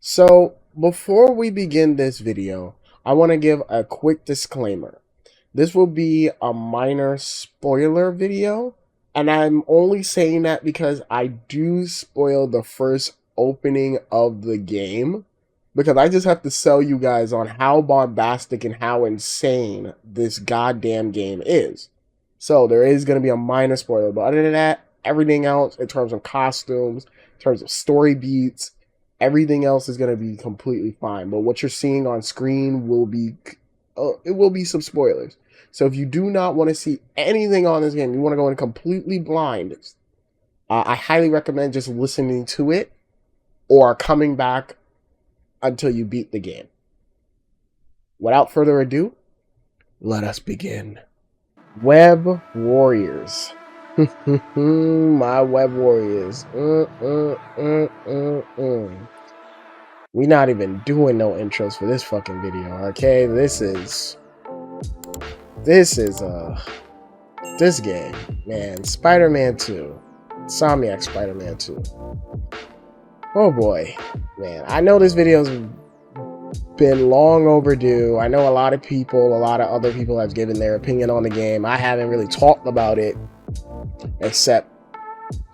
So, before we begin this video, I want to give a quick disclaimer. This will be a minor spoiler video, and I'm only saying that because I do spoil the first opening of the game, because I just have to sell you guys on how bombastic and how insane this goddamn game is. So, there is going to be a minor spoiler, but other than that, everything else in terms of costumes, in terms of story beats, everything else is going to be completely fine. But what you're seeing on screen will be it will be some spoilers. So if you do not want to see anything on this game, you want to go in completely blind, I highly recommend just listening to it or coming back until you beat the game. Without further ado, let us begin. Web Warriors. My Web Warriors. We not even doing no intros for this fucking video, okay? This game, man. Spider-Man 2. Insomniac Spider-Man 2. Oh boy, man. I know this video's been long overdue. I know a lot of other people have given their opinion on the game. I haven't really talked about it except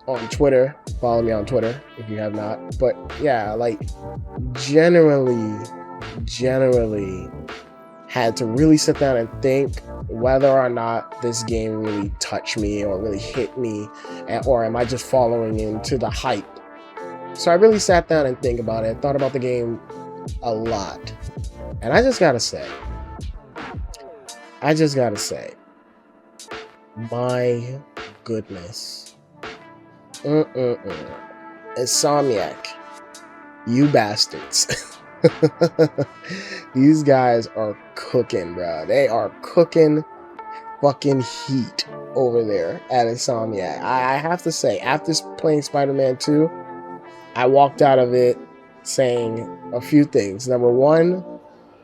on Twitter. Follow me on Twitter if you have not. But yeah, like generally had to really sit down and think whether or not this game really touched me or really hit me, or am I just following into the hype. So I really sat down and think about it. I thought about the game a lot, and I just gotta say, my goodness. Insomniac, you bastards. These guys are cooking, bro. They are cooking fucking heat over there at Insomniac. I have to say, after playing Spider-Man 2, I walked out of it saying a few things. Number one,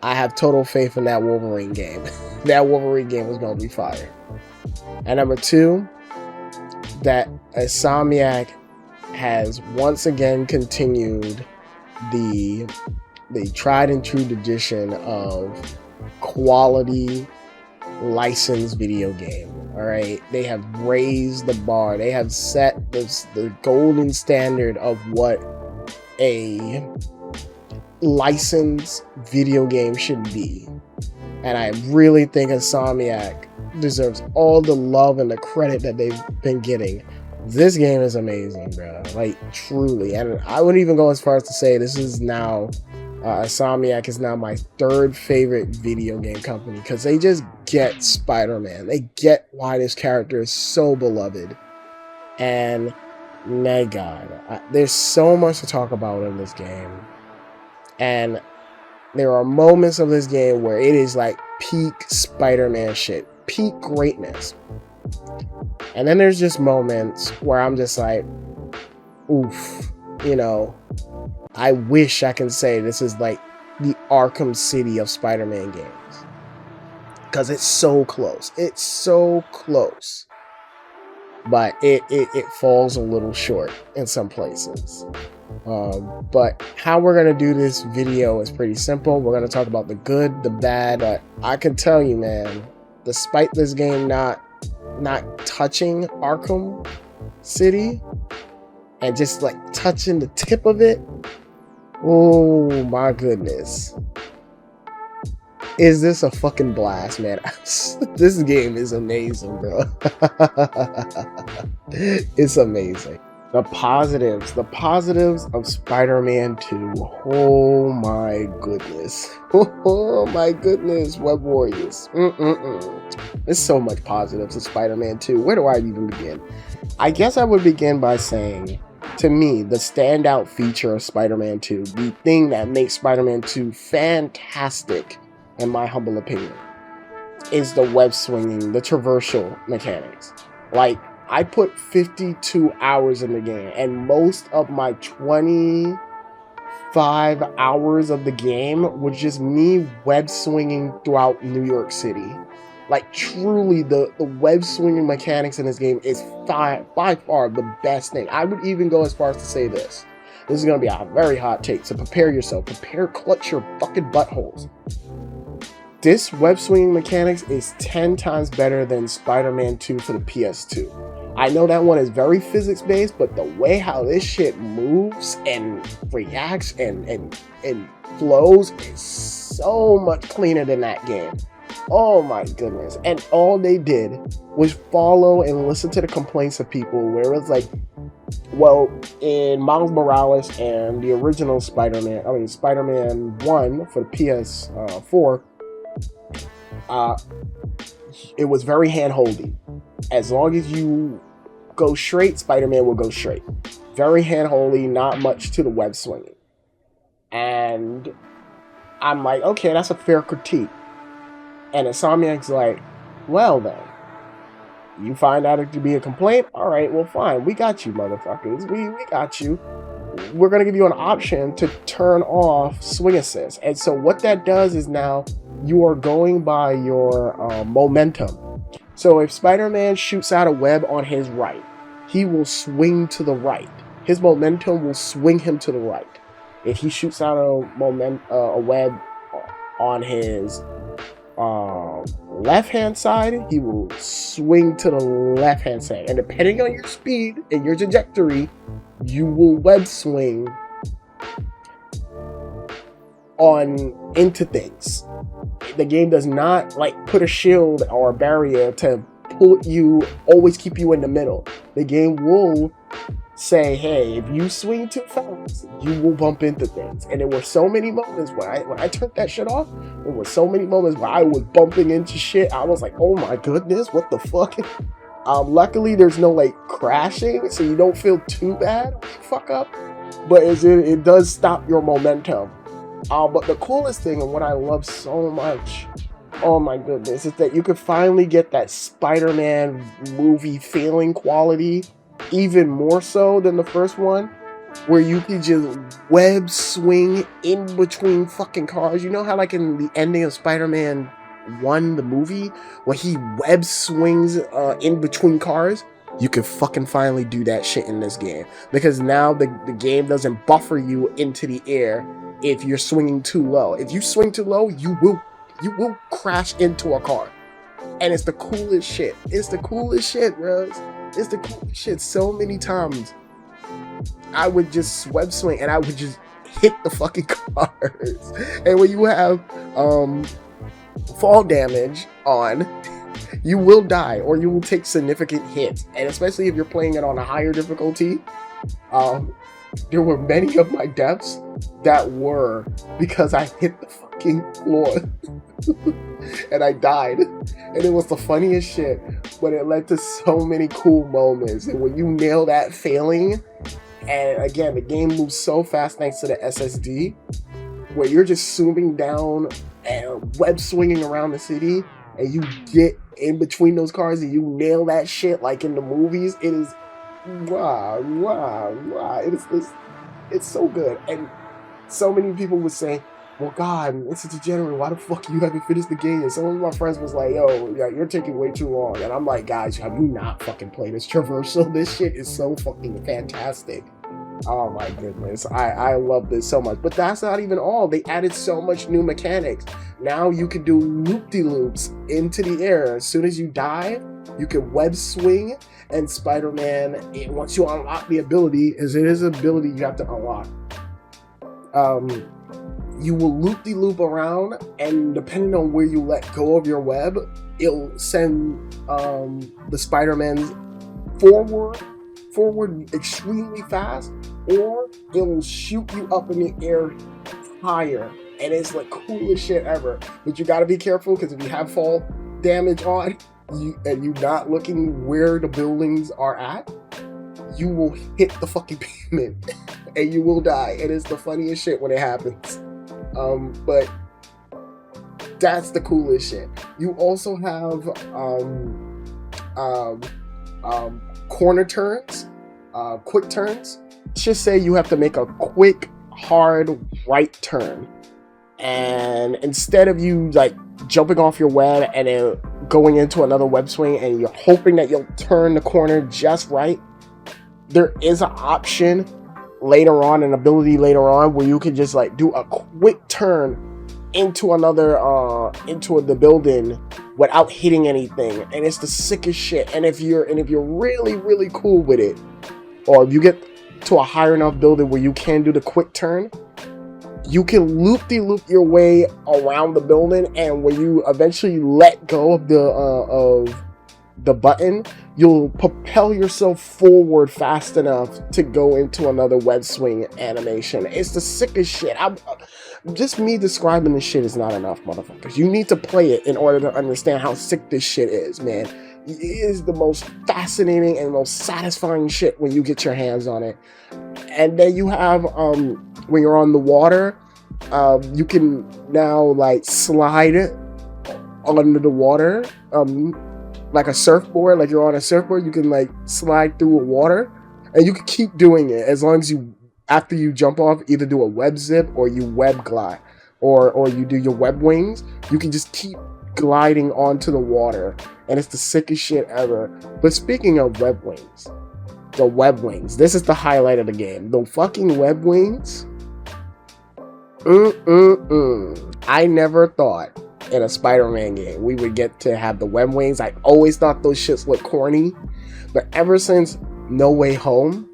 I have total faith in that Wolverine game. That Wolverine game was going to be fire. And number two, that Insomniac has once again continued the tried and true tradition of quality licensed video game. All right, they have raised the bar. They have set the golden standard of what a licensed video game should be. And I really think Insomniac deserves all the love and the credit that they've been getting. This game is amazing, bro. Like, truly. And I would even go as far as to say this is now, Insomniac is now my third favorite video game company, because they just get Spider-Man. They get why this character is so beloved. And, my God, there's so much to talk about in this game. And there are moments of this game where it is like peak Spider-Man shit. Peak greatness. And then there's just moments where I'm just like, oof, you know, I wish I can say this is like the Arkham City of Spider-Man games. Because it's so close. It's so close. But it falls a little short in some places. But how we're going to do this video is pretty simple. We're going to talk about the good, the bad. But I can tell you, man, despite this game not touching Arkham City and just like touching the tip of it, oh my goodness, is this a fucking blast, man. This game is amazing, bro. It's amazing. The positives of Spider-Man 2. Oh my goodness. Oh my goodness, Web Warriors. There's so much positives of Spider-Man 2. Where do I even begin? I guess I would begin by saying, to me, the standout feature of Spider-Man 2, the thing that makes Spider-Man 2 fantastic, in my humble opinion, is the web swinging, the traversal mechanics. Like, I put 52 hours in the game, and most of my 25 hours of the game was just me web swinging throughout New York City. Like, truly, the web swinging mechanics in this game is by far the best thing. I would even go as far as to say this. This is gonna be a very hot take, so prepare yourself. Clutch your fucking buttholes. This web swinging mechanics is 10 times better than Spider-Man 2 for the PS2. I know that one is very physics-based, but the way how this shit moves and reacts and flows is so much cleaner than that game. Oh my goodness. And all they did was follow and listen to the complaints of people where it's like, well, in Miles Morales and the original Spider-Man 1 for the PS4, it was very hand-holdy. As long as you go straight, Spider-Man will go straight. Very hand-holdy, not much to the web swinging. And I'm like, okay, that's a fair critique. And Insomniac's like, well then, you find out it to be a complaint? Alright, well fine, we got you motherfuckers, we got you. We're going to give you an option to turn off swing assist. And so what that does is now you are going by your momentum. So if Spider-Man shoots out a web on his right, he will swing to the right. His momentum will swing him to the right. If he shoots out a web on his left-hand side, he will swing to the left-hand side. And depending on your speed and your trajectory, you will web swing into things. The game does not like put a shield or a barrier to always keep you in the middle. The game will say, hey, if you swing too fast, you will bump into things. And there were so many moments when I turned that shit off, there were so many moments where I was bumping into shit. I was like, oh my goodness, what the fuck? Luckily, there's no like crashing, so you don't feel too bad when you fuck up. But it does stop your momentum. But the coolest thing, and what I love so much, oh my goodness, is that you could finally get that Spider-Man movie feeling quality, even more so than the first one, where you could just web swing in between fucking cars. You know how like in the ending of Spider-Man 1, the movie, where he web swings in between cars? You can fucking finally do that shit in this game, because now the game doesn't buffer you into the air if you're swinging too low. If you swing too low, you will crash into a car. And it's the coolest shit. It's the coolest shit, bros. It's the coolest shit. So many times I would just web swing and I would just hit the fucking cars. And when you have fall damage on, you will die or you will take significant hits. And especially if you're playing it on a higher difficulty, there were many of my deaths that were because I hit the fucking floor and I died. And it was the funniest shit, but it led to so many cool moments. And when you nail that failing, and again, the game moves so fast thanks to the SSD, where you're just zooming down and web swinging around the city, and you get in between those cars and you nail that shit like in the movies. It is it's so good. And so many people would say, well, God, it's a degenerate, why the fuck you haven't finished the game? And some of my friends was like, yo, you're taking way too long. And I'm like, guys, have you not fucking played this Traversal? This shit is so fucking fantastic. Oh my goodness, I love this so much. But that's not even all. They added so much new mechanics. Now you can do loop-de-loops into the air. As soon as you die, you can web swing. And Spider-Man, once you unlock the ability, as it is an ability you have to unlock, you will loop-de-loop around, and depending on where you let go of your web, it'll send the Spider-Man's forward extremely fast, or it will shoot you up in the air higher. And it's like coolest shit ever. But you gotta be careful, because if you have fall damage on, and you're not looking where the buildings are at, you will hit the fucking pavement and you will die. And it's the funniest shit when it happens. But that's the coolest shit. You also have corner turns, quick turns. Just say you have to make a quick, hard right turn. And instead of you like jumping off your web and then going into another web swing and you're hoping that you'll turn the corner just right, there is an option later on, an ability later on where you can just like do a quick turn into into the building without hitting anything, and it's the sickest shit. And if you're really cool with it, or if you get to a higher enough building where you can do the quick turn, you can loop your way around the building, and when you eventually let go of the button, you'll propel yourself forward fast enough to go into another web swing animation. It's the sickest shit. Just me describing this shit is not enough, motherfuckers. You need to play it in order to understand how sick this shit is, man. It is the most fascinating and most satisfying shit when you get your hands on it. And then you have, when you're on the water, you can now like slide under the water, like a surfboard. Like you're on a surfboard, you can like slide through the water, and you can keep doing it as long as you, after you jump off, either do a web zip or you web glide, or you do your web wings. You can just keep gliding onto the water, and it's the sickest shit ever. But speaking of web wings, the web wings, this is the highlight of the game. The fucking web wings. I never thought in a Spider-Man game we would get to have the web wings. I always thought those shits looked corny, but ever since No Way Home,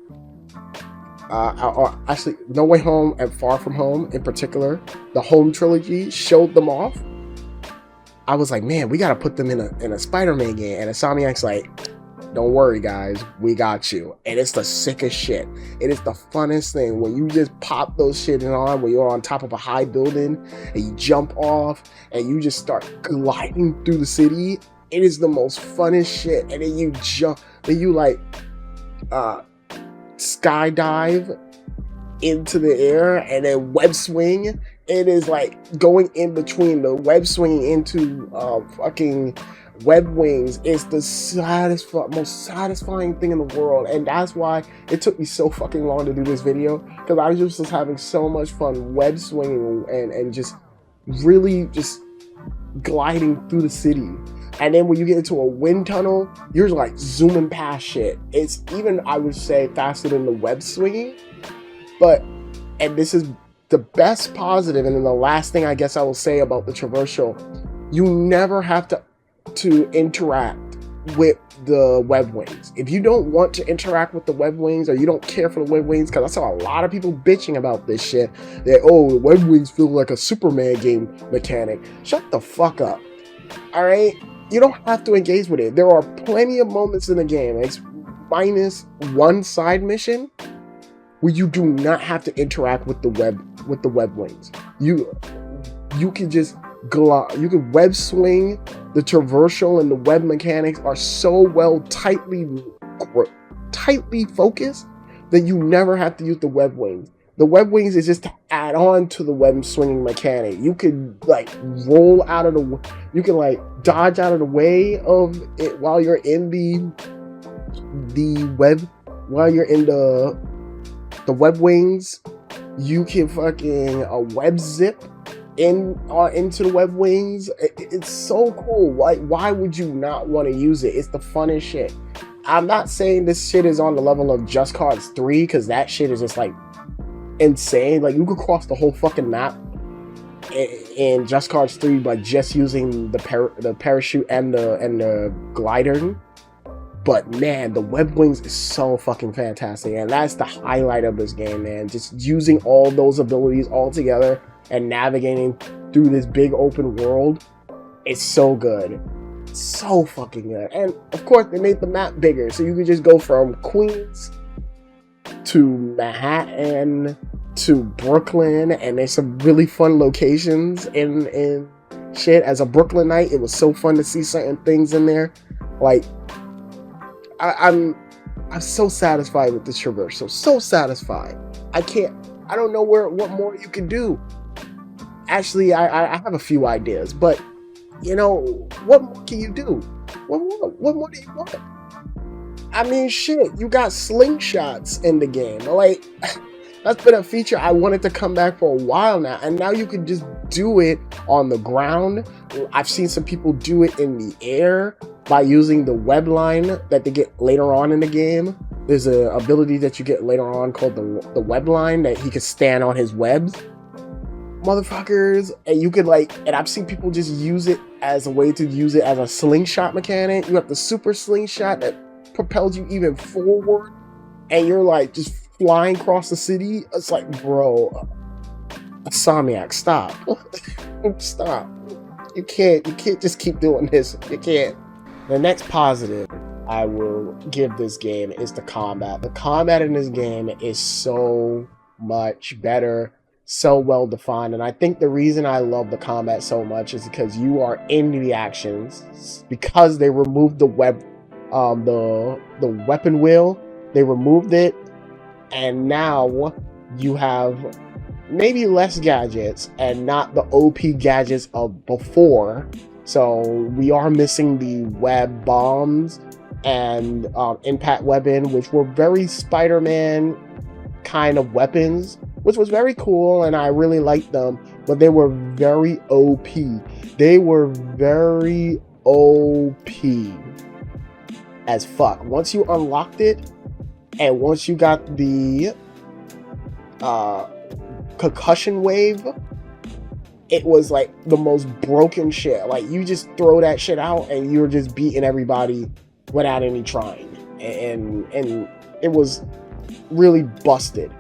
actually No Way Home and Far From Home in particular, the Home trilogy showed them off, I was like, man, we gotta put them in a Spider-Man game. And Insomniac's like, don't worry guys, we got you. And it's the sickest shit. It is the funnest thing when you just pop those shit on, when you're on top of a high building and you jump off and you just start gliding through the city. It is the most funnest shit. And then you jump, then you like skydive into the air and then web swing. It is like going in between the web swinging into fucking web wings. Is the most satisfying thing in the world, and that's why it took me so fucking long to do this video, because I was just having so much fun web swinging and just really just gliding through the city. And then when you get into a wind tunnel, you're like zooming past shit. It's even, I would say, faster than the web swinging. But, and this is the best positive, and then the last thing I guess I will say about the Traversal, you never have to interact with the web wings. If you don't want to interact with the web wings, or you don't care for the web wings, because I saw a lot of people bitching about this shit, that, oh, the web wings feel like a Superman game mechanic. Shut the fuck up. Alright? You don't have to engage with it. There are plenty of moments in the game, it's minus one side mission, where you do not have to interact with the web wings. You can just you can web swing. The Traversal and the web mechanics are so well tightly focused that you never have to use the web wings. The web wings is just to add on to the web swinging mechanic. You can like roll out of you can like dodge out of the way of it while you're in the web wings. You can fucking web zip into the web wings. It's so cool. Why would you not want to use it? It's the funnest shit. I'm not saying this shit is on the level of Just Cause 3, because that shit is just like insane. Like, you could cross the whole fucking map in Just Cause 3 by just using the parachute and the glider. But man, the web wings is so fucking fantastic, and that's the highlight of this game, man. Just using all those abilities all together and navigating through this big open world. It's so good. So fucking good. And of course, they made the map bigger, so you could just go from Queens to Manhattan to Brooklyn, and there's some really fun locations in shit. As a Brooklynite, it was so fun to see certain things in there. Like, I'm so satisfied with this Traversal. So satisfied. I don't know what more you can do. Actually, I have a few ideas, but you know, what more can you do? What more do you want? I mean, shit, you got slingshots in the game. Like, that's been a feature I wanted to come back for a while now, and now you can just do it on the ground. I've seen some people do it in the air by using the web line that they get later on in the game. There's a ability that you get later on called the web line, that he could stand on his webs, motherfuckers. And you could like, and I've seen people just use it as a way to use it as a slingshot mechanic. You have the super slingshot that propels you even forward, and you're like just flying across the city. It's like, bro, insomniac, stop. Stop. You can't just keep doing this. You can't. The next positive I will give this game is the combat. The combat in this game is so much better, so well defined, and I think the reason I love the combat so much is because you are in the actions. Because they removed the weapon wheel, they removed it, and now you have maybe less gadgets and not the OP gadgets of before. So we are missing the web bombs and impact weapon, which were very Spider-Man kind of weapons, which was very cool, and I really liked them, but they were very OP. They were very OP as fuck. Once you unlocked it, and once you got the concussion wave, it was like the most broken shit. Like, you just throw that shit out and you're just beating everybody without any trying, and it was really busted.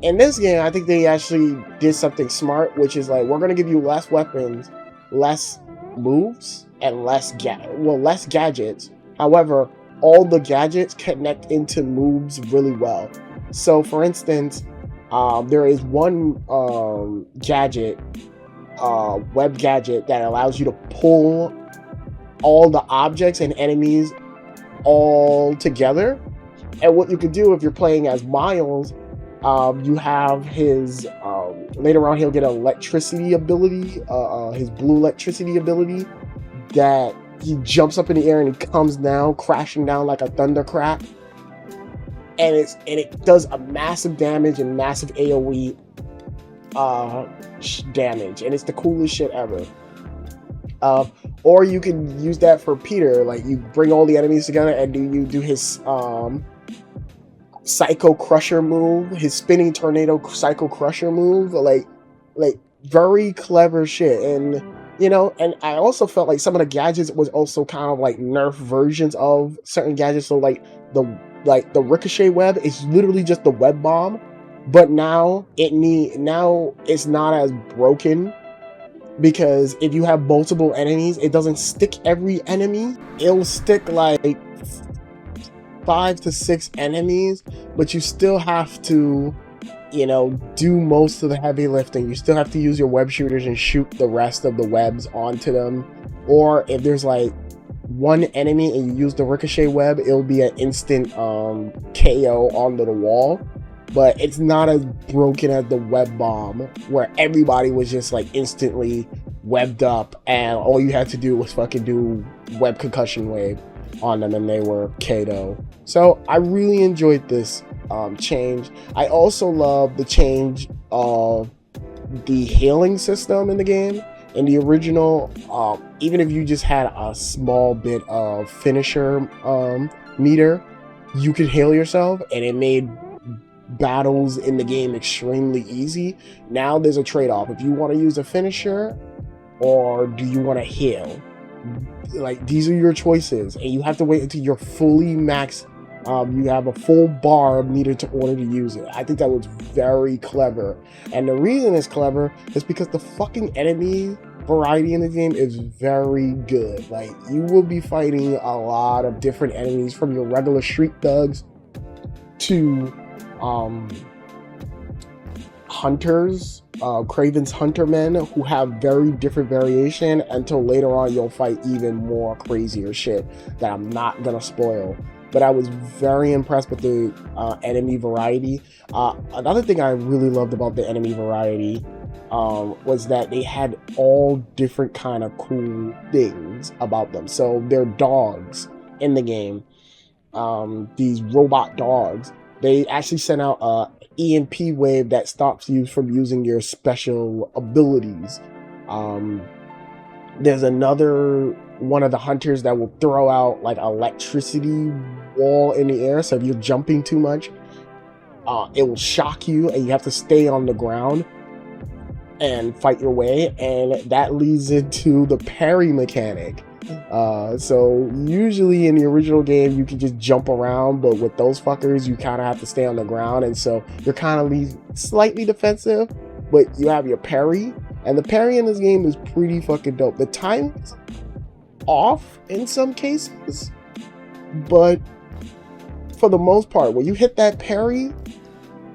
In this game, I think they actually did something smart, which is like, we're gonna give you less weapons, less moves, and less gadgets. However, all the gadgets connect into moves really well. So for instance, there is one gadget, web gadget, that allows you to pull all the objects and enemies all together. And what you can do if you're playing as Miles, you have his later on he'll get an electricity ability, his blue electricity ability, that he jumps up in the air and he comes down, crashing down like a thundercrack, and it does a massive damage and massive AoE damage, and it's the coolest shit ever. Or you can use that for Peter, like you bring all the enemies together and you do his Psycho Crusher move, his spinning tornado Psycho Crusher move, like very clever shit. And you know, and I also felt like some of the gadgets was also kind of like nerf versions of certain gadgets. So like the ricochet web is literally just the web bomb, but now it's not as broken, because if you have multiple enemies, it doesn't stick every enemy. It'll stick like 5 to 6 enemies, but you still have to, you know, do most of the heavy lifting. You still have to use your web shooters and shoot the rest of the webs onto them. Or if there's like one enemy and you use the ricochet web, it'll be an instant KO onto the wall. But it's not as broken as the web bomb, where everybody was just like instantly webbed up and all you had to do was fucking do web concussion wave on them and they were KO. So I really enjoyed this change. I also love the change of the healing system in the game. In the original, even if you just had a small bit of finisher meter, you could heal yourself, and it made battles in the game extremely easy. Now there's a trade-off. If you want to use a finisher or do you want to heal, like, these are your choices, and you have to wait until you're fully maxed. You have a full bar needed to order to use it. I think that was very clever, and the reason it's clever is because the fucking enemy variety in the game is very good. Like, you will be fighting a lot of different enemies, from your regular street thugs to hunters, Craven's Huntermen, who have very different variation, until later on you'll fight even more crazier shit that I'm not gonna spoil. But I was very impressed with the enemy variety. Another thing I really loved about the enemy variety was that they had all different kind of cool things about them. So they're dogs in the game, these robot dogs. They actually sent out a EMP wave that stops you from using your special abilities. There's another one of the hunters that will throw out like electricity wall in the air. So if you're jumping too much, it will shock you and you have to stay on the ground and fight your way. And that leads into the parry mechanic. So usually in the original game you can just jump around, but with those fuckers you kind of have to stay on the ground, and so you're kind of slightly defensive, but you have your parry, and the parry in this game is pretty fucking dope. The time's off in some cases, but for the most part, when you hit that parry,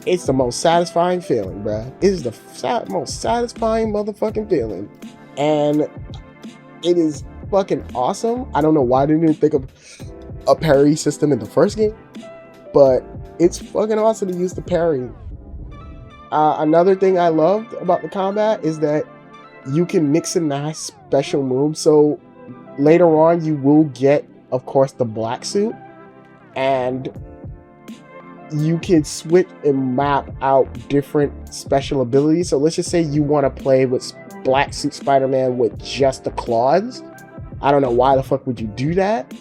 it's the most satisfying feeling, bruh. It is the most satisfying motherfucking feeling, and it is fucking awesome. I don't know why they didn't think of a parry system in the first game, but it's fucking awesome to use the parry. Another thing I loved about the combat is that you can mix and match special moves. So later on you will get, of course, the black suit, and you can switch and map out different special abilities. So let's just say you want to play with black suit Spider-Man with just the claws. I don't know why the fuck would you do that,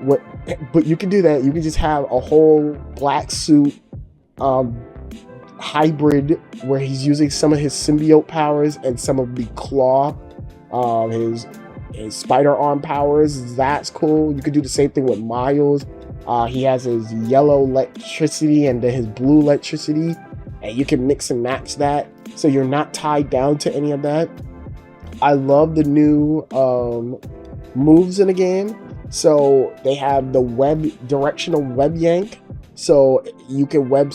but you can do that. You can just have a whole black suit hybrid where he's using some of his symbiote powers and some of the claw, his spider arm powers. That's cool. You could do the same thing with Miles. He has his yellow electricity and then his blue electricity, and you can mix and match that, so you're not tied down to any of that. I love the new moves in the game. So they have the directional web yank, so you can web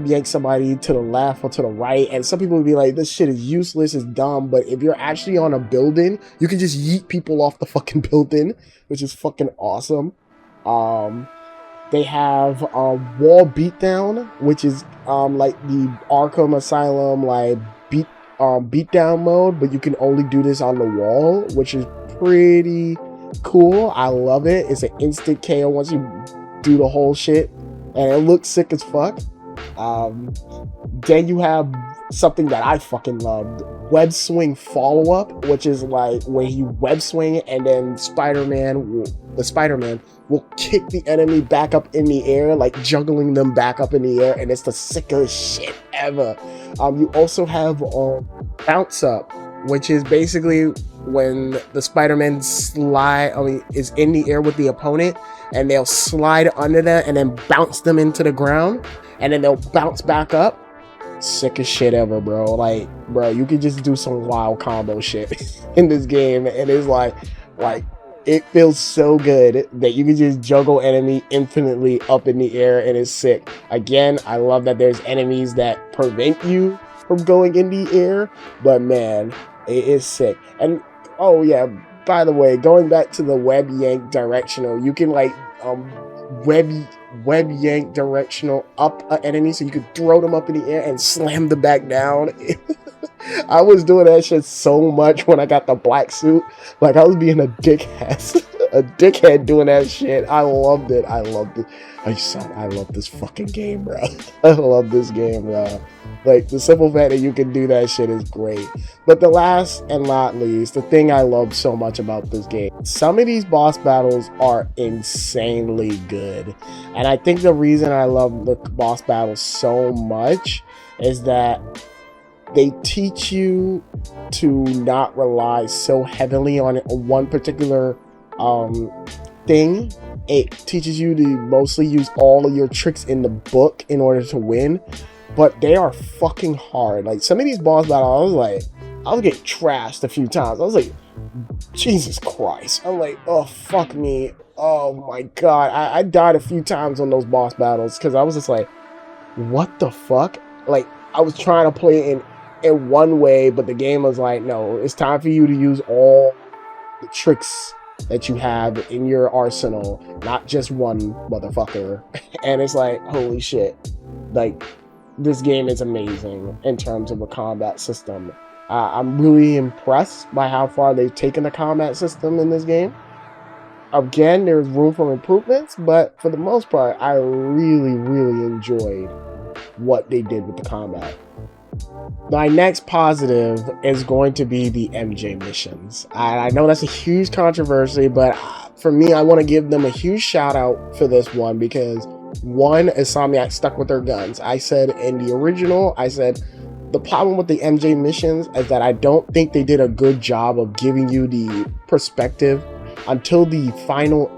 yank somebody to the left or to the right, and some people would be like, this shit is useless, it's dumb, but if you're actually on a building, you can just yeet people off the fucking building, which is fucking awesome. They have wall beatdown, which is like the Arkham Asylum like beatdown mode, but you can only do this on the wall, which is pretty cool. I love it. It's an instant KO once you do the whole shit, and it looks sick as fuck. Then you have something that I fucking loved, web swing follow-up, which is like when you web swing and then the Spider-Man will kick the enemy back up in the air, like juggling them back up in the air, and it's the sickest shit ever. You also have bounce up, which is basically when the Spider-Man is in the air with the opponent, and they'll slide under that and then bounce them into the ground, and then they'll bounce back up. Sickest shit ever, bro. Like, bro, you can just do some wild combo shit in this game, and it's like it feels so good that you can just juggle enemy infinitely up in the air, and it's sick. Again, I love that there's enemies that prevent you from going in the air, but man, it is sick. And oh yeah, by the way, going back to the web yank directional, you can like web yank directional up an enemy, so you could throw them up in the air and slam them back down. I was doing that shit so much when I got the black suit. Like, I was being a dickhead doing that shit. I loved it. I love this fucking game, bro. I love this game, bro. Like, the simple fact that you can do that shit is great. But the last and not least, the thing I love so much about this game, some of these boss battles are insanely good. And I think the reason I love the boss battles so much is that they teach you to not rely so heavily on one particular thing. It teaches you to mostly use all of your tricks in the book in order to win, but they are fucking hard. Like, some of these boss battles, I was getting trashed a few times. I was like, Jesus Christ. I'm like, oh, fuck me. Oh my God. I died a few times on those boss battles because I was just like, what the fuck? Like, I was trying to play it in one way, but the game was like, no, it's time for you to use all the tricks that you have in your arsenal, not just one motherfucker. And it's like, holy shit. Like, this game is amazing in terms of a combat system. I'm really impressed by how far they've taken the combat system in this game. Again, there's room for improvements, but for the most part, I really, really enjoyed what they did with the combat. My next positive is going to be the MJ missions. I know that's a huge controversy, but for me, I want to give them a huge shout out for this one because one, Insomniac stuck with their guns. I said in the original, I said the problem with the MJ missions is that I don't think they did a good job of giving you the perspective until the final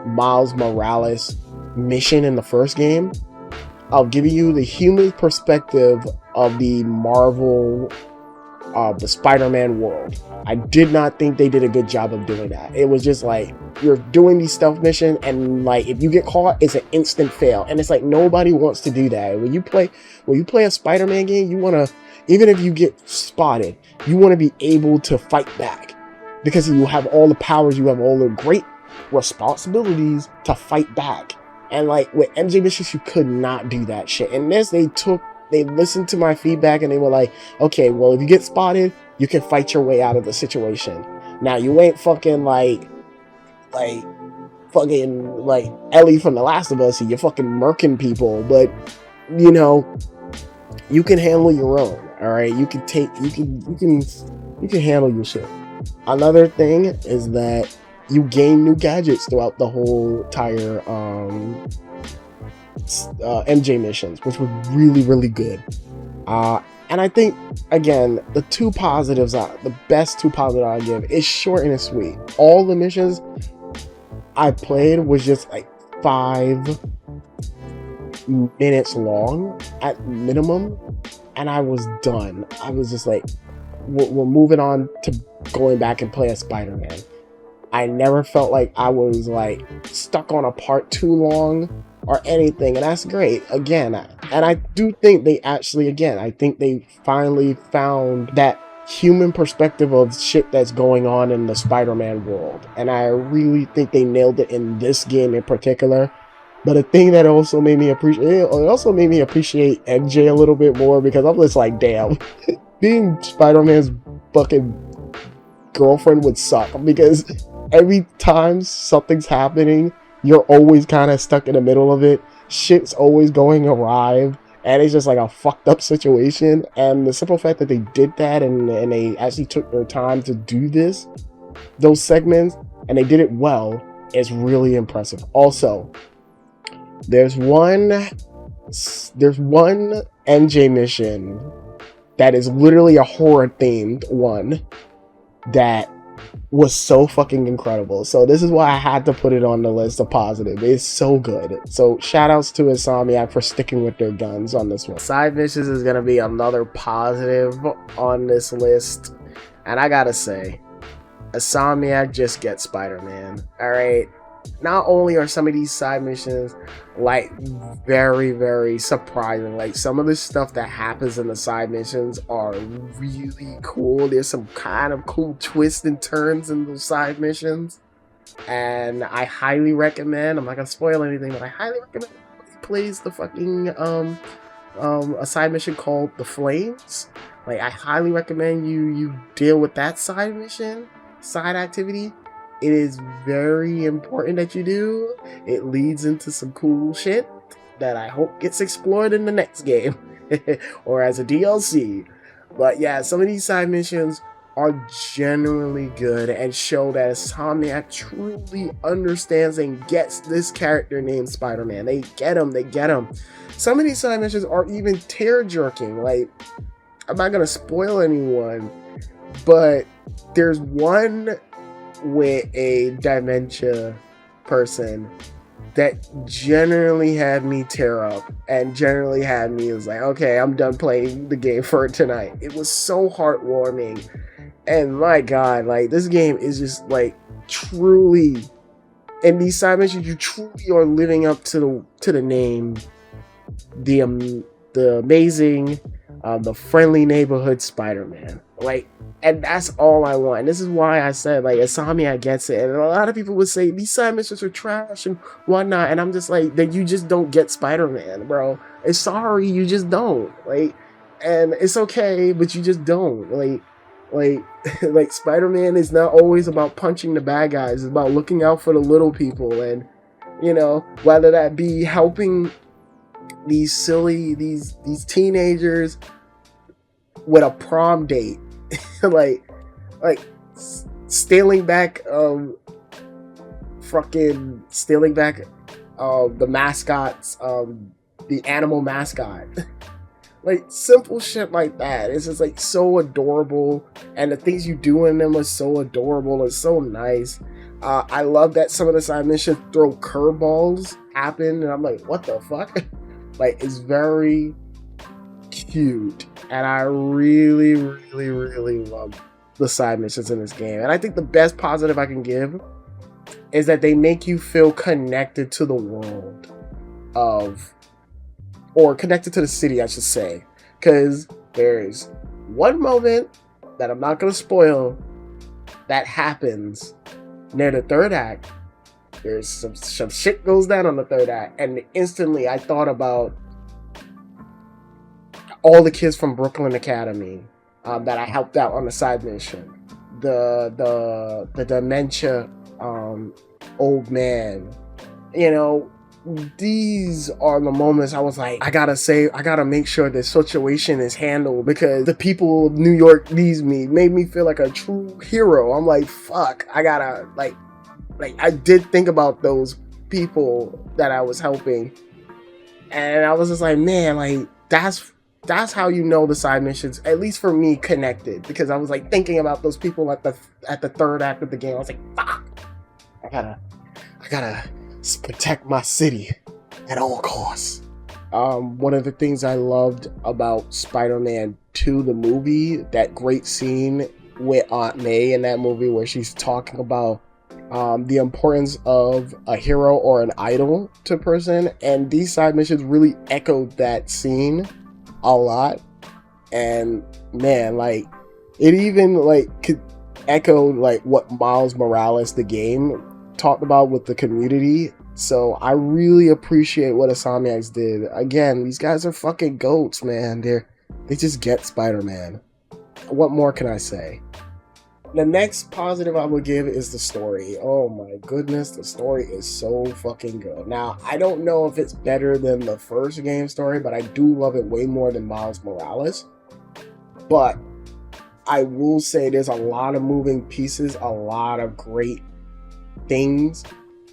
Miles Morales mission in the first game. I'll give you the human perspective of the Marvel, the Spider-Man world. I did not think they did a good job of doing that. It was just like, you're doing these stealth missions and like, if you get caught, it's an instant fail. And it's like, nobody wants to do that. When you play a Spider-Man game, you want to, even if you get spotted, you want to be able to fight back because you have all the powers, you have all the great responsibilities to fight back. And like with MJ missions, you could not do that shit. And this, they listened to my feedback and they were like, okay, well, if you get spotted, you can fight your way out of the situation. Now, you ain't fucking like Ellie from The Last of Us, and you're fucking murking people, but you know, you can handle your own. All right, you can handle your shit. Another thing is that you gain new gadgets throughout the whole entire MJ missions, which was really, really good. And I think, again, the best two positives I give is short and sweet. All the missions I played was just like 5 minutes long at minimum, and I was done. I was just like, we're moving on to going back and play a Spider-Man. I never felt like I was like stuck on a part too long or anything, and that's great. Again, and I do think they actually, I think they finally found that human perspective of shit that's going on in the Spider-Man world, and I really think they nailed it in this game in particular. But a thing that also made me appreciate MJ a little bit more, because I'm just like, damn, being Spider-Man's fucking girlfriend would suck, because every time something's happening, you're always kind of stuck in the middle of it. Shit's always going awry, and it's just like a fucked up situation. And the simple fact that they did that, and they actually took their time to do those segments, and they did it well, is really impressive. Also, there's one MJ mission that is literally a horror themed one that was so fucking incredible. So this is why I had to put it on the list of positive. It's so good. So shout outs to Insomniac for sticking with their guns on this one. Side missions is gonna be another positive on this list, and I gotta say, Insomniac just gets Spider-Man. All right, not only are some of these side missions like very, very surprising, like some of the stuff that happens in the side missions are really cool. There's some kind of cool twists and turns in those side missions, and I highly recommend, I'm not gonna spoil anything, but I highly recommend he plays the fucking a side mission called The Flames. Like, I highly recommend you deal with that side activity. It is very important that you do. It leads into some cool shit that I hope gets explored in the next game or as a DLC. But yeah, some of these side missions are generally good and show that Insomniac truly understands and gets this character named Spider-Man. They get him. Some of these side missions are even tear-jerking. Like, I'm not gonna spoil anyone, but there's one with a dementia person that generally had me tear up, and generally had me was like, okay, I'm done playing the game for tonight. It was so heartwarming, and my god, like, this game is just like truly, in these side missions, you truly are living up to the name, the amazing, the friendly neighborhood Spider-Man. Like, and that's all I want. And this is why I said, like, Insomniac gets it. And a lot of people would say these side missions are trash and whatnot, and I'm just like, that you just don't get Spider-Man, bro. It's sorry, you just don't. Like, and it's okay, but you just don't. Like Spider-Man is not always about punching the bad guys. It's about looking out for the little people, and, you know, whether that be helping these silly these teenagers with a prom date, like stealing back fucking stealing back the mascots, the animal mascot. Like simple shit like that. It's just like so adorable, and the things you do in them are so adorable and so nice. I love that some of the side missions throw curveballs happen, and I'm like, what the fuck? Like, it's very cute, and I really, really, really love the side missions in this game. And I think the best positive I can give is that they make you feel connected to the world or connected to the city, I should say. Because there's one moment that I'm not going to spoil that happens near the third act. There's some shit goes down on the third act, and instantly I thought about all the kids from Brooklyn Academy that I helped out on the side mission. The dementia old man. You know, these are the moments I was like, I gotta make sure this situation is handled, because the people of New York needs me, made me feel like a true hero. I'm like, fuck, I gotta, like I did think about those people that I was helping, and I was just like, man, like that's how you know the side missions, at least for me, connected, because I was like thinking about those people at the third act of the game. I was like, fuck, I gotta protect my city at all costs. One of the things I loved about Spider-Man 2, the movie, that great scene with Aunt May in that movie where she's talking about the importance of a hero or an idol to a person, and these side missions really echoed that scene a lot. And man, like, it even like could echo like what Miles Morales the game talked about with the community. So I really appreciate what Insomniacs did. Again, these guys are fucking goats, man. They just get Spider-Man. What more can I say? The next positive I would give is the story. Oh my goodness, the story is so fucking good. Now, I don't know if it's better than the first game story, but I do love it way more than Miles Morales. But I will say there's a lot of moving pieces, a lot of great things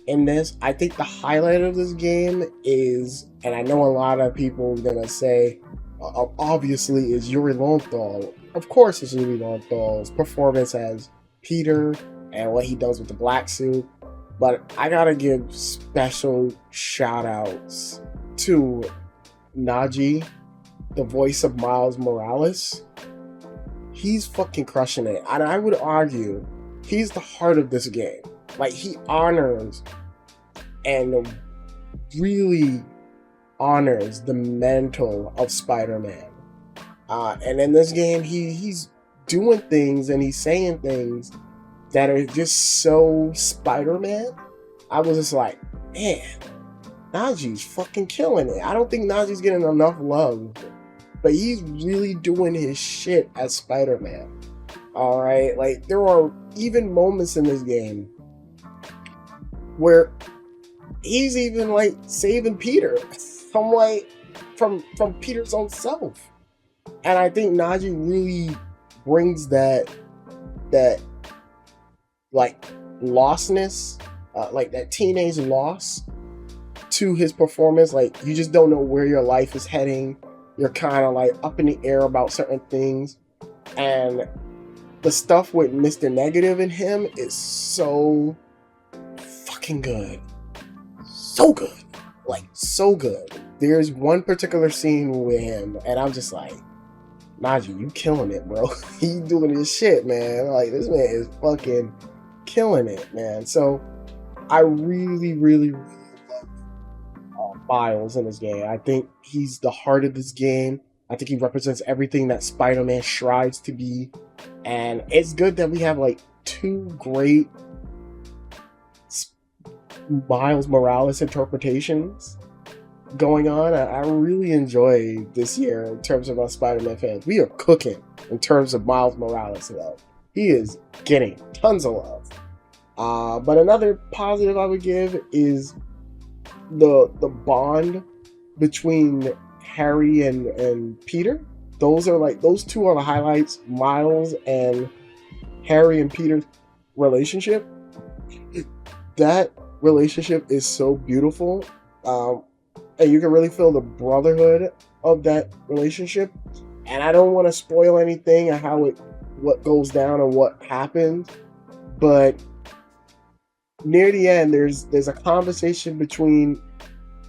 in this. I think the highlight of this game is, and I know a lot of people are gonna say, obviously, is Yuri Lowenthal. Of course it's Yuri Lowenthal's performance as Peter and what he does with the black suit. But I gotta give special shout outs to Najee, the voice of Miles Morales. He's fucking crushing it. And I would argue he's the heart of this game. Like, he honors and really honors the mantle of Spider-Man. And in this game, he's doing things and he's saying things that are just so Spider-Man. I was just like, man, Najee's fucking killing it. I don't think Najee's getting enough love, but he's really doing his shit as Spider-Man. Alright, like, there are even moments in this game where he's even like saving Peter from Peter's own self. And I think Najee really brings that like lostness, like that teenage loss to his performance. Like, you just don't know where your life is heading. You're kind of like up in the air about certain things. And the stuff with Mr. Negative in him is so fucking good. So good. Like, so good. There's one particular scene with him, and I'm just like, Najee, you killing it, bro. He doing his shit, man. Like, this man is fucking killing it, man. So, I really, really, really love Miles in this game. I think he's the heart of this game. I think he represents everything that Spider-Man strives to be. And it's good that we have, like, two great Miles Morales interpretations going on. I really enjoy this year in terms of our Spider-Man fans. We are cooking in terms of Miles Morales love. He is getting tons of love. But another positive I would give is the bond between Harry and Peter. Those two are the highlights. Miles and Harry and Peter's relationship. That relationship is so beautiful. And you can really feel the brotherhood of that relationship. And I don't want to spoil anything of what goes down and what happens, but near the end, there's a conversation between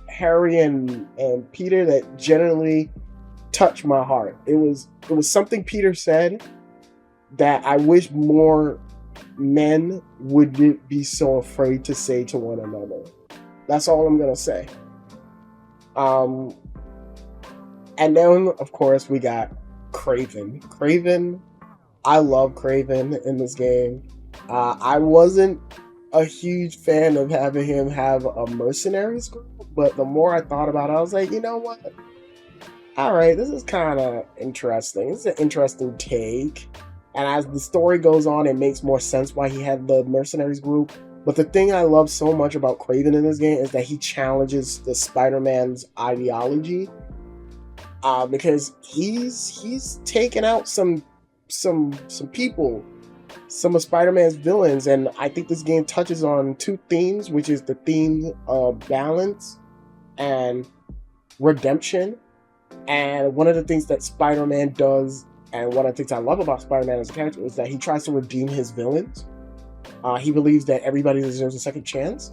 Harry and Peter that generally touched my heart. It was something Peter said that I wish more men wouldn't be so afraid to say to one another. That's all I'm gonna say. And then of course we got Kraven. I love Kraven in this game. I wasn't a huge fan of having him have a mercenaries group, but the more I thought about it, I was like, you know what? All right, this is kind of interesting. This is an interesting take. And as the story goes on, it makes more sense why he had the mercenaries group. But the thing I love so much about Kraven in this game is that he challenges the Spider-Man's ideology, because he's taken out some people, some of Spider-Man's villains, and I think this game touches on two themes, which is the theme of balance and redemption. And one of the things that Spider-Man does, and one of the things I love about Spider-Man as a character, is that he tries to redeem his villains. He believes that everybody deserves a second chance,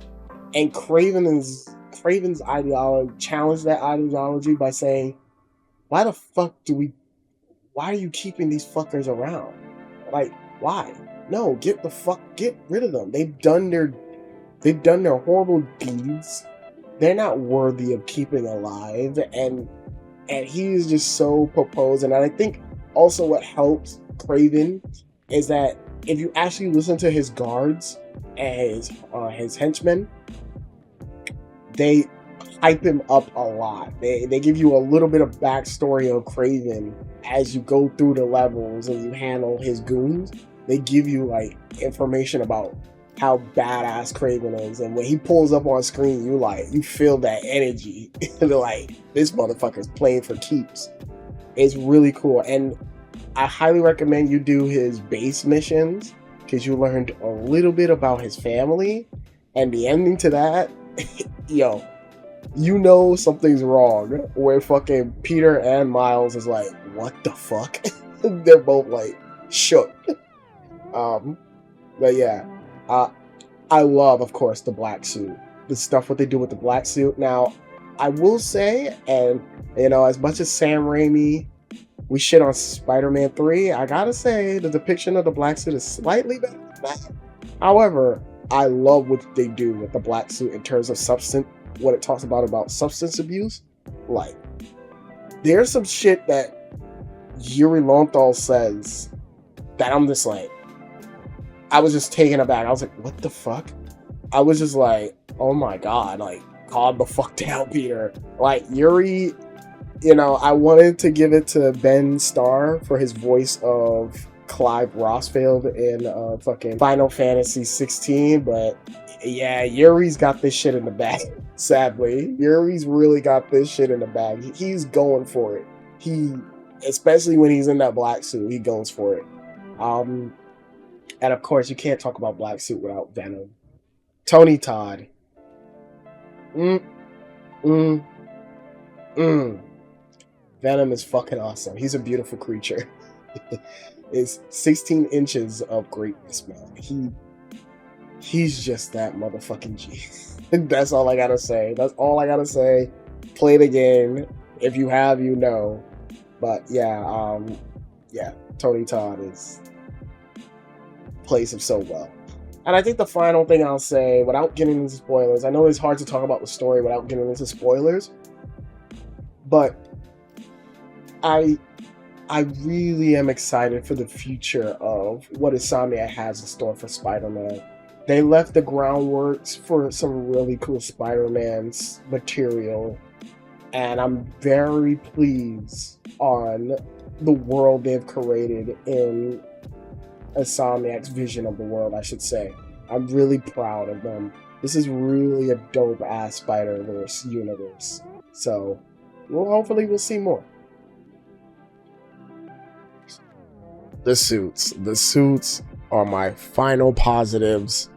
and Kraven's ideology challenged that ideology by saying, "Why the fuck why are you keeping these fuckers around? Like, why? No, get rid of them. They've done their horrible deeds. They're not worthy of keeping alive." And he is just so proposed. And I think also what helps Kraven is that if you actually listen to his guards and his henchmen, they hype him up a lot. They give you a little bit of backstory of Kraven as you go through the levels and you handle his goons. They give you like information about how badass Kraven is, and when he pulls up on screen, you feel that energy. They're like, this motherfucker's playing for keeps. It's really cool, and I highly recommend you do his base missions because you learned a little bit about his family, and the ending to that, yo, you know something's wrong. Where fucking Peter and Miles is like, what the fuck? They're both like shook. But yeah, I love, of course, the black suit. The stuff what they do with the black suit. Now, I will say, and you know, as much as Sam Raimi, we shit on Spider-Man 3, I gotta say the depiction of the black suit is slightly better than that. However, I love what they do with the black suit in terms of substance, what it talks about substance abuse. Like, there's some shit that Yuri Lowenthal says that I'm just like, I was just taken aback. I was like, what the fuck? I was just like, oh my god, like, calm the fuck down, Peter. Like, Yuri, you know, I wanted to give it to Ben Starr for his voice of Clive Rossfield in fucking Final Fantasy 16, but yeah, Yuri's got this shit in the bag, sadly. Yuri's really got this shit in the bag. He's going for it. Especially when he's in that black suit, he goes for it. And of course, you can't talk about black suit without Venom. Tony Todd. Venom is fucking awesome. He's a beautiful creature. It's 16 inches of greatness, man. He's just that motherfucking G. That's all I gotta say. That's all I gotta say. Play the game. If you have, you know. But yeah, Tony Todd plays him so well. And I think the final thing I'll say, without getting into spoilers, I know it's hard to talk about the story without getting into spoilers, but I really am excited for the future of what Insomniac has in store for Spider-Man. They left the groundworks for some really cool Spider-Man's material, and I'm very pleased on the world they've created in Insomniac's vision of the world, I should say. I'm really proud of them. This is really a dope-ass Spider-Verse universe. So, well, hopefully we'll see more. The suits are my final positives.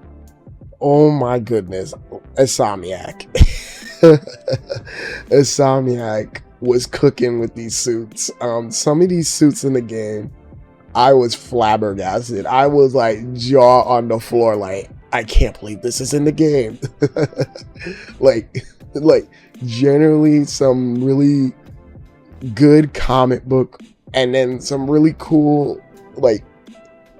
Oh my goodness, Insomniac. Insomniac was cooking with these suits. Some of these suits in the game, I was flabbergasted. I was like jaw on the floor, like I can't believe this is in the game. like generally some really good comic book, and then some really cool, like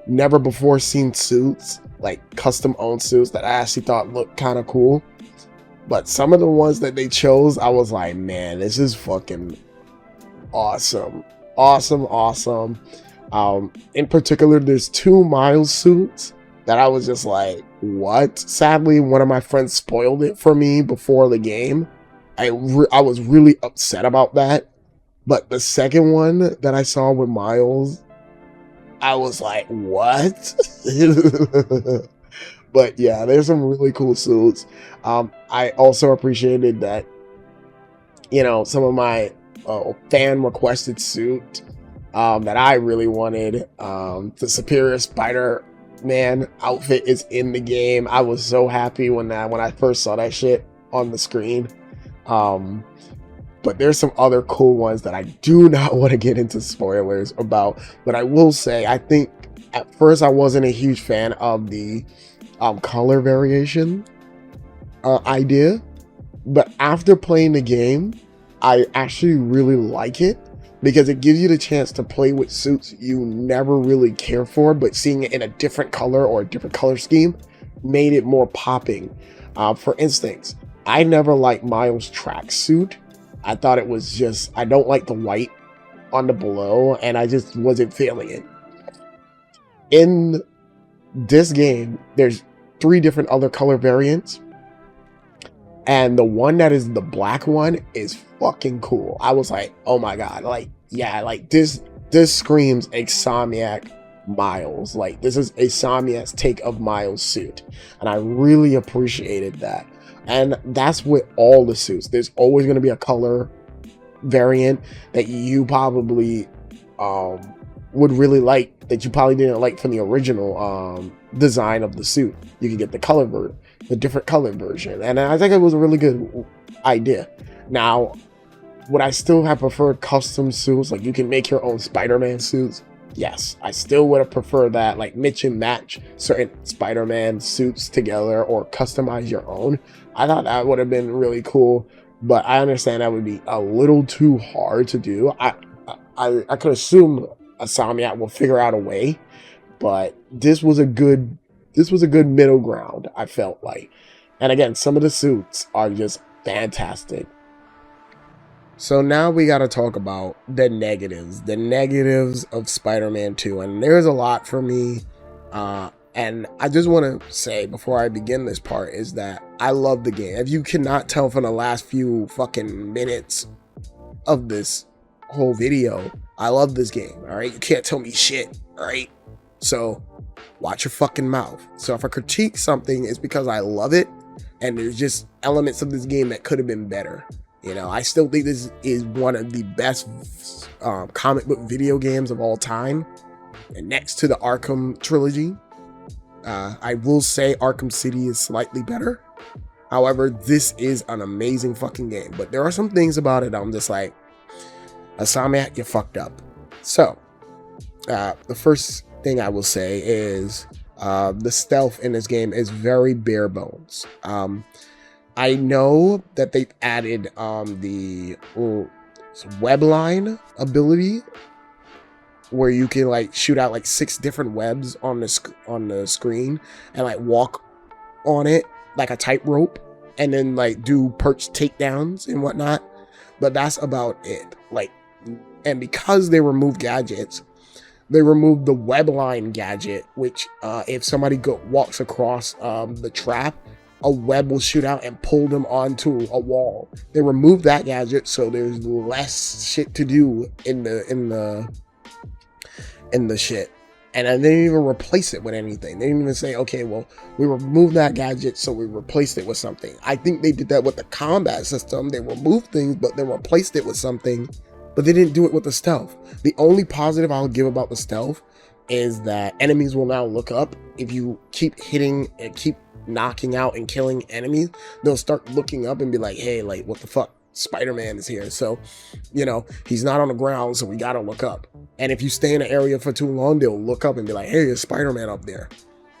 never before seen suits, like custom owned suits that I actually thought looked kind of cool. But some of the ones that they chose, I was like, man, this is fucking awesome. Awesome. In particular, there's 2 Miles suits that I was just like, what? Sadly, one of my friends spoiled it for me before the game. I was really upset about that. But the second one that I saw with Miles, I was like, what? But yeah, there's some really cool suits. I also appreciated that, you know, some of my fan requested suit that I really wanted. The Superior Spider-Man outfit is in the game. I was so happy when I first saw that shit on the screen. But there's some other cool ones that I do not want to get into spoilers about. But I will say, I think at first I wasn't a huge fan of the color variation idea. But after playing the game, I actually really like it, because it gives you the chance to play with suits you never really care for, but seeing it in a different color or a different color scheme made it more popping. For instance, I never liked Miles' tracksuit. I thought it was just, I don't like the white on the below, and I just wasn't feeling it. In this game, there's 3 different other color variants, and the one that is the black one is fucking cool. I was like, oh my god, like, yeah, like this screams Insomniac Miles. Like, this is Insomniac's take of Miles' suit, and I really appreciated that. And that's with all the suits. There's always going to be a color variant that you probably would really like, that you probably didn't like from the original design of the suit. You can get the different color version, and I think it was a really good idea. Now, would I still have preferred custom suits? Like, you can make your own Spider-Man suits. Yes, I still would have preferred that, like mix and match certain Spider-Man suits together or customize your own. I thought that would have been really cool, but I understand that would be a little too hard to do. I could assume Insomniac will figure out a way, but this was a good middle ground, I felt like. And again, some of the suits are just fantastic. So now we got to talk about the negatives of Spider-Man 2. And there's a lot for me. And I just want to say before I begin this part is that I love the game. If you cannot tell from the last few fucking minutes of this whole video, I love this game, all right? You can't tell me shit, all right? So watch your fucking mouth. So if I critique something, it's because I love it, and there's just elements of this game that could have been better. You know, I still think this is one of the best comic book video games of all time, and next to the Arkham trilogy. I will say Arkham City is slightly better. However, this is an amazing fucking game, but there are some things about it I'm just like, Insomniac, you fucked up. So, the first thing I will say is the stealth in this game is very bare bones. I know that they've added the webline ability, where you can like shoot out like 6 different webs on the screen and like walk on it like a tightrope, and then like do perch takedowns and whatnot. But that's about it. Like, and because they removed gadgets, they removed the webline gadget, which if somebody walks across the trap, a web will shoot out and pull them onto a wall. They removed that gadget, so there's less shit to do in the shit. And they didn't even replace it with anything. They didn't even say, okay, well, we removed that gadget, so we replaced it with something. I think they did that with the combat system. They removed things, but they replaced it with something, but they didn't do it with the stealth. The only positive I'll give about the stealth is that enemies will now look up. If you keep hitting and keep knocking out and killing enemies, they'll start looking up and be like, hey, like, what the fuck? Spider-Man is here. So, you know, he's not on the ground, so we gotta look up. And if you stay in an area for too long, they'll look up and be like, hey, there's Spider-Man up there.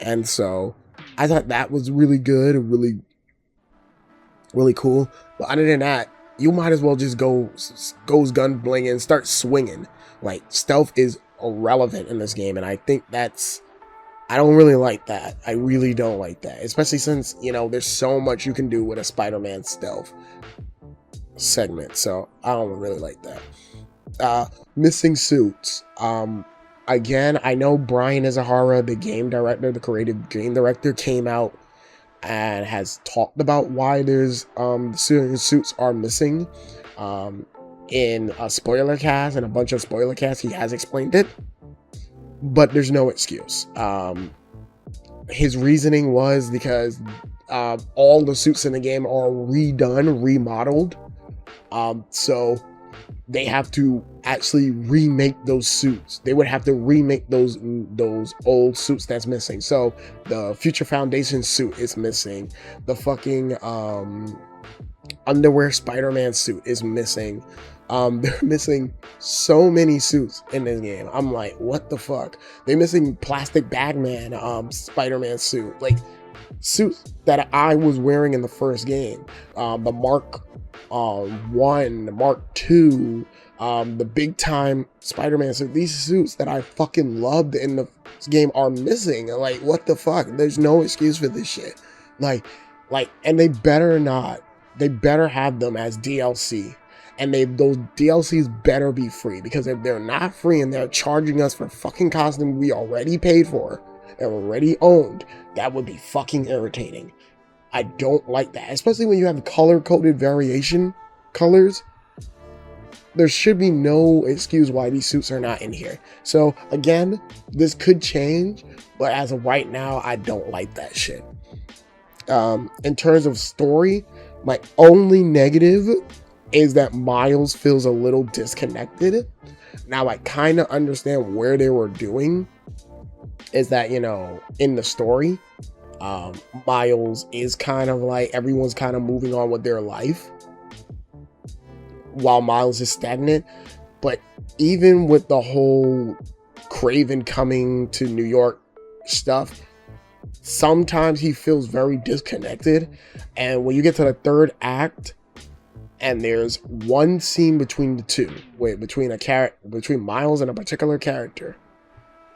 And so I thought that was really good and really, really cool. But other than that, you might as well just go gun blinging, start swinging. Like, stealth is irrelevant in this game, and I think I don't really like that. I really don't like that, especially since, you know, there's so much you can do with a Spider-Man stealth segment. So I don't really like that. Missing suits. Again, I know Brian Izahara, the game director, the creative game director, came out and has talked about why there's certain suits are missing. In a spoiler cast and a bunch of spoiler casts, he has explained it, but there's no excuse. His reasoning was because all the suits in the game are remodeled. So they have to actually remake those suits. They would have to remake those old suits that's missing. So the Future Foundation suit is missing. The fucking underwear Spider-Man suit is missing. They're missing so many suits in this game. I'm like, what the fuck? They're missing plastic Bagman Spider-Man suit. Like, suits that I was wearing in the first game. The Mark 1, the Mark 2, the big time Spider-Man suit. These suits that I fucking loved in the game are missing. Like, what the fuck? There's no excuse for this shit. Like, and they better not. They better have them as DLC. And those DLCs better be free, because if they're not free and they're charging us for fucking costumes we already paid for and already owned, that would be fucking irritating. I don't like that, especially when you have color-coded variation colors. There should be no excuse why these suits are not in here. So again, this could change, but as of right now, I don't like that shit. In terms of story, my only negative is that Miles feels a little disconnected. Now, I kind of understand where they were doing is that, you know, in the story, Miles is kind of like, everyone's kind of moving on with their life while Miles is stagnant. But even with the whole Craven coming to New York stuff, sometimes he feels very disconnected. And when you get to the third act, and there's one scene between the two, between Miles and a particular character,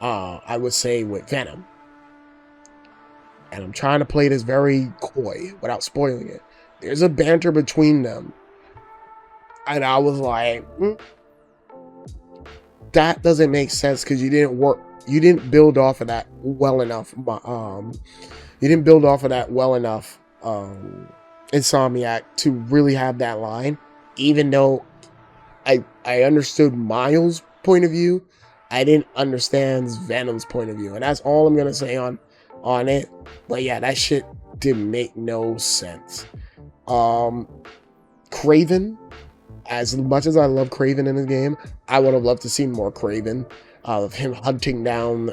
I would say with Venom. And I'm trying to play this very coy without spoiling it. There's a banter between them, and I was like, that doesn't make sense, because you didn't build off of that well enough. Insomniac to really have that line. Even though I understood Miles' point of view, I didn't understand Venom's point of view, and that's all I'm gonna say on it. But yeah, that shit didn't make no sense. Craven, as much as I love Craven in the game, I would have loved to see more Craven, of him hunting down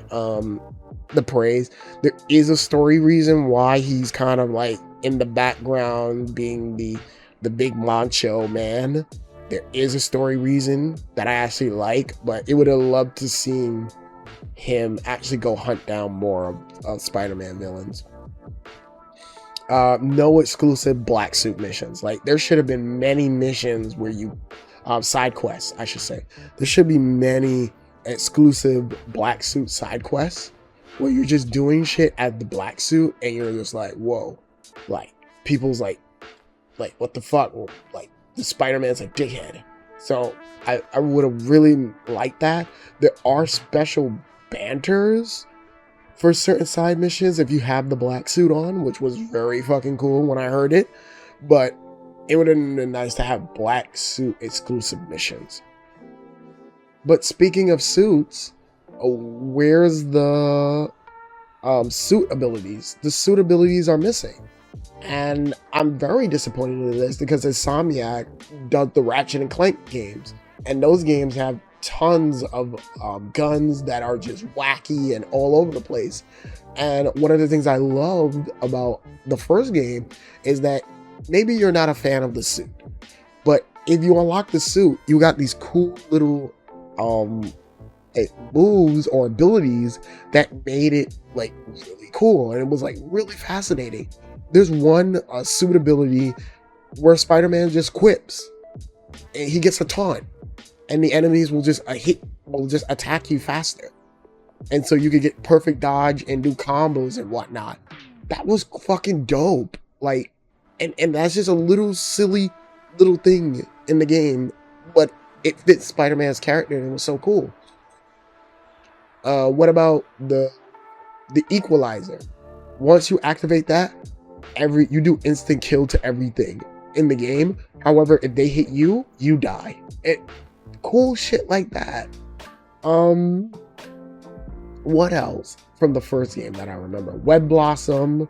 the praise. There is a story reason why he's kind of like in the background, being the big macho man. There is a story reason that I actually like, but it would have loved to see him actually go hunt down more of Spider-Man villains. No exclusive black suit missions. Like, there should have been many missions where you side quests, I should say. There should be many exclusive black suit side quests where you're just doing shit at the black suit and you're just like, whoa. Like, people's like, what the fuck? Like, the Spider-Man's a dickhead. So I would have really liked that. There are special banters for certain side missions if you have the black suit on, which was very fucking cool when I heard it. But it would have been nice to have black suit exclusive missions. But speaking of suits, where's the suit abilities? The suit abilities are missing. And I'm very disappointed in this because Insomniac does the Ratchet and Clank games, and those games have tons of guns that are just wacky and all over the place. And one of the things I loved about the first game is that maybe you're not a fan of the suit, but if you unlock the suit, you got these cool little moves or abilities that made it like really cool, and it was like really fascinating. There's one suit ability where Spider-Man just quips and he gets a taunt, and the enemies will just attack you faster, and so you could get perfect dodge and do combos and whatnot. That was fucking dope. Like, and that's just a little silly little thing in the game, but it fits Spider-Man's character and it was so cool. What about the equalizer? Once you activate that, you do instant kill to everything in the game. However, if they hit you, you die. Cool shit like that. What else from the first game that I remember? Web Blossom.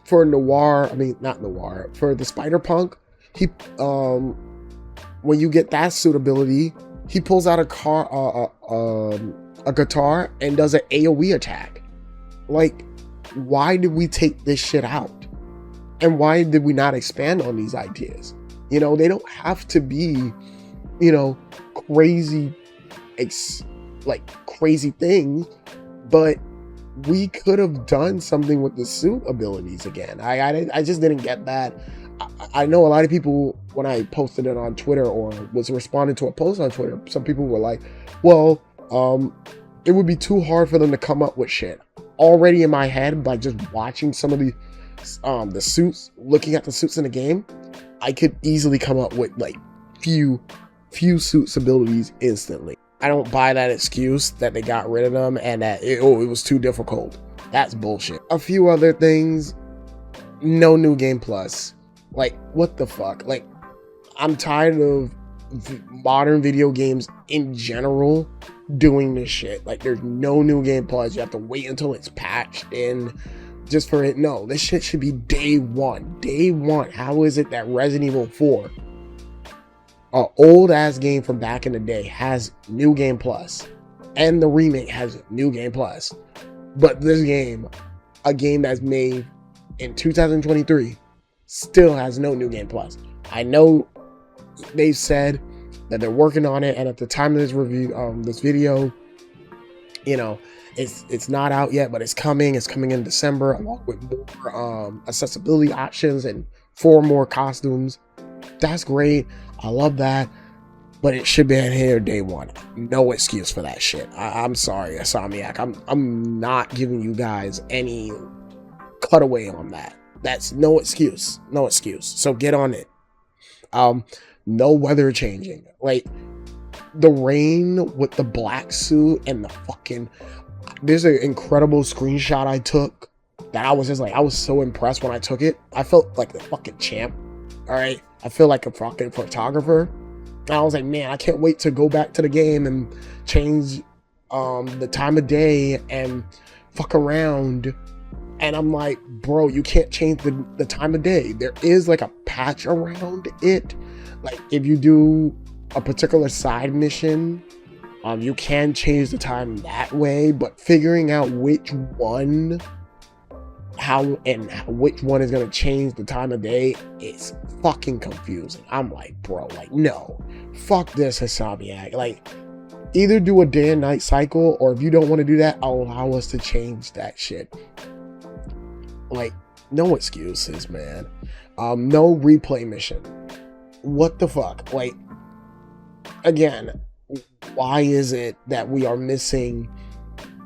For Noir, not Noir, for the Spider-Punk, he when you get that suit ability, he pulls out a guitar and does an AoE attack. Like, why did we take this shit out? And why did we not expand on these ideas? You know, they don't have to be, you know, crazy things, but we could have done something with the suit abilities again. I just didn't get that. I know a lot of people, when I posted it on Twitter or was responding to a post on Twitter, some people were like, well, it would be too hard for them to come up with shit. Already in my head, by just watching some of the suits, looking at the suits in the game, I could easily come up with like few suits abilities instantly. I don't buy that excuse that they got rid of them and that it was too difficult. That's bullshit. A few other things. No new game plus. Like, what the fuck? Like, I'm tired of modern video games in general doing this shit. Like, there's no new game plus. You have to wait until it's patched in just for it. No, this shit should be day one. Day one. How is it that Resident Evil 4, an old ass game from back in the day, has new game plus, and the remake has new game plus, but this game, a game that's made in 2023, still has no new game plus? I know they've said that they're working on it, and at the time of this review, this video, you know, it's not out yet, but it's coming in December, along with more accessibility options and 4 more costumes. That's great. I love that, but it should be in here day one. No excuse for that shit. I'm sorry, Insomniac. I'm not giving you guys any cutaway on that. That's no excuse. No excuse. So get on it. No weather changing. Like, the rain with the black suit and the fucking... There's an incredible screenshot I took that I was just like, I was so impressed when I took it. I felt like the fucking champ. All right, I feel like a fucking photographer. And I was like, man, I can't wait to go back to the game and change the time of day and fuck around. And I'm like, bro, you can't change the time of day. There is like a patch around it. Like, if you do a particular side mission, you can change the time that way, but figuring out which one is going to change the time of day is fucking confusing. I'm like, bro, like, no, fuck this, Insomniac. Like, either do a day and night cycle, or if you don't want to do that, allow us to change that shit. Like, no excuses, man. No replay mission. What the fuck? Like, again, why is it that we are missing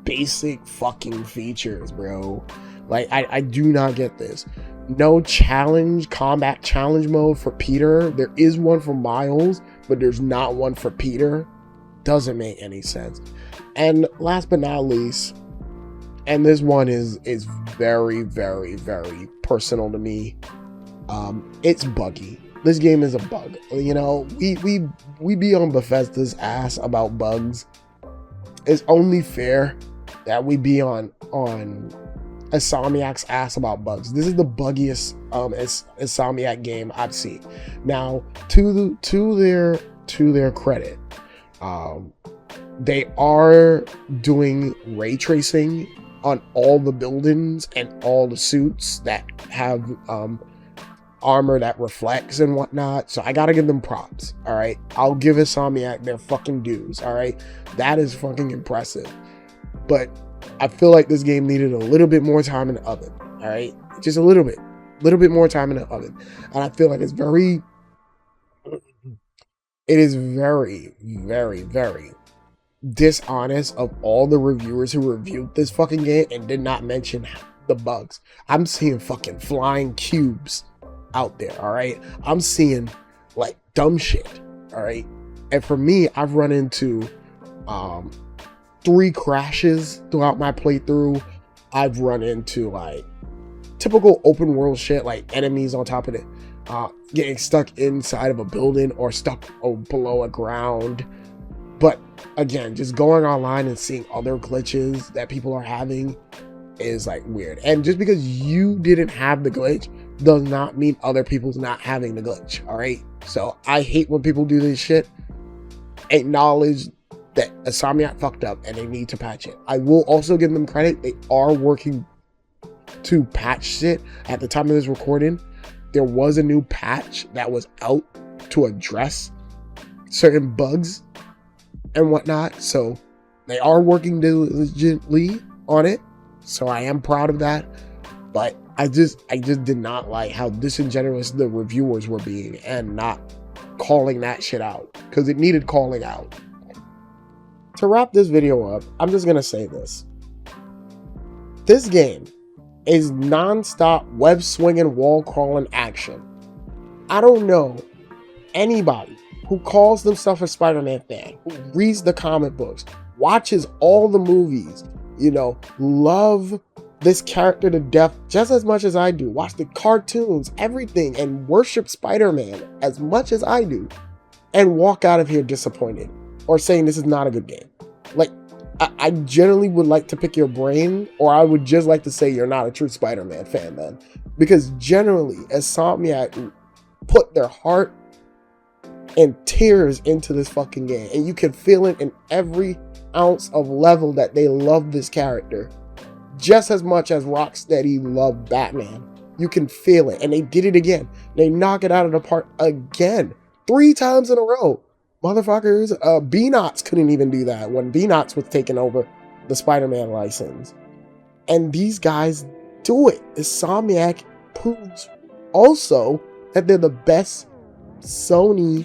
basic fucking features, bro? Like, I do not get this. No combat challenge mode for Peter. There is one for Miles, but there's not one for Peter. Doesn't make any sense. And last but not least, and this one is very, very, very personal to me, it's buggy. this game is a bug. You know, we be on Bethesda's ass about bugs. It's only fair that we be on Insomniac's ass about bugs. This is the buggiest Insomniac game I've seen. Now, to their credit, they are doing ray tracing on all the buildings and all the suits that have armor that reflects and whatnot. So I gotta give them props. All right, I'll give Insomniac their fucking dues. All right, that is fucking impressive. But I feel like this game needed a little bit more time in the oven. All right, just a little bit more time in the oven. And I feel like it is very, very, very dishonest of all the reviewers who reviewed this fucking game and did not mention the bugs. I'm seeing fucking flying cubes out there. All right, I'm seeing like dumb shit. All right, and for me, I've run into 3 crashes throughout my playthrough. I've run into like typical open world shit, like enemies on top of it, getting stuck inside of a building or stuck below a ground. But again, just going online and seeing other glitches that people are having is like weird. And just because you didn't have the glitch does not mean other people's not having the glitch. All right, so I hate when people do this shit. Acknowledge that Insomniac fucked up and they need to patch it. I will also give them credit. They are working to patch shit. At the time of this recording, there was a new patch that was out to address certain bugs and whatnot. So they are working diligently on it. So I am proud of that. But I just did not like how disingenuous the reviewers were being and not calling that shit out, because it needed calling out. To wrap this video up, I'm just gonna say this. This game is non-stop web swinging, wall crawling action. I don't know anybody who calls themselves a Spider-Man fan, who reads the comic books, watches all the movies, you know, love this character to death just as much as I do, watch the cartoons, everything, and worship Spider-Man as much as I do, and walk out of here disappointed or saying this is not a good game. Like, I generally would like to pick your brain, or I would just like to say you're not a true Spider-Man fan, man. Because generally, Insomniac put their heart and tears into this fucking game, and you can feel it in every ounce of level that they love this character just as much as Rocksteady loved Batman. You can feel it, and they did it again. They knock it out of the park again, 3 times in a row. Motherfuckers, B-Nots couldn't even do that when B-Nots was taking over the Spider-Man license. And these guys do it. Insomniac proves also that they're the best Sony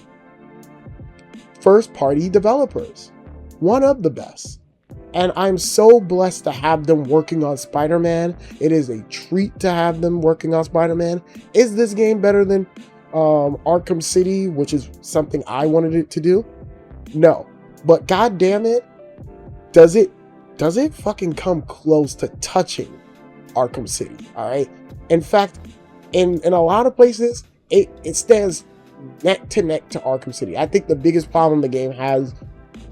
first-party developers. One of the best. And I'm so blessed to have them working on Spider-Man. It is a treat to have them working on Spider-Man. Is this game better than Arkham City, which is something I wanted it to do? No. But god damn it, does it fucking come close to touching Arkham City? All right. In fact, in a lot of places, it stands neck to neck to Arkham City. I think the biggest problem the game has,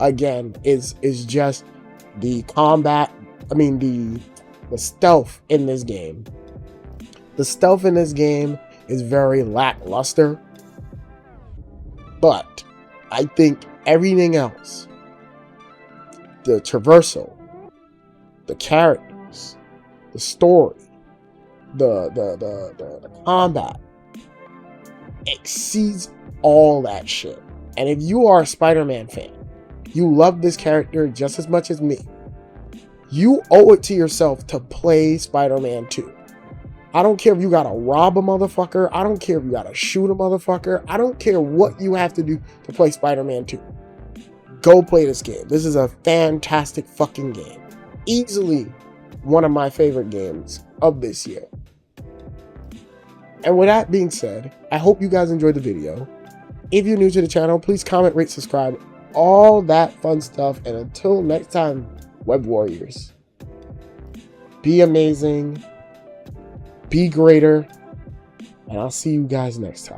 again, is just the combat. I mean, the stealth in this game. The stealth in this game is very lackluster, but I think everything else, the traversal, the characters, the story, the combat exceeds all that shit. And if you are a Spider-Man fan, you love this character just as much as me, you owe it to yourself to play Spider-Man 2. I don't care if you gotta rob a motherfucker. I don't care if you gotta shoot a motherfucker. I don't care what you have to do to play Spider-Man 2. Go play this game. This is a fantastic fucking game. Easily one of my favorite games of this year. And with that being said, I hope you guys enjoyed the video. If you're new to the channel, please comment, rate, subscribe, all that fun stuff. And until next time, Web Warriors, be amazing, be greater, and I'll see you guys next time.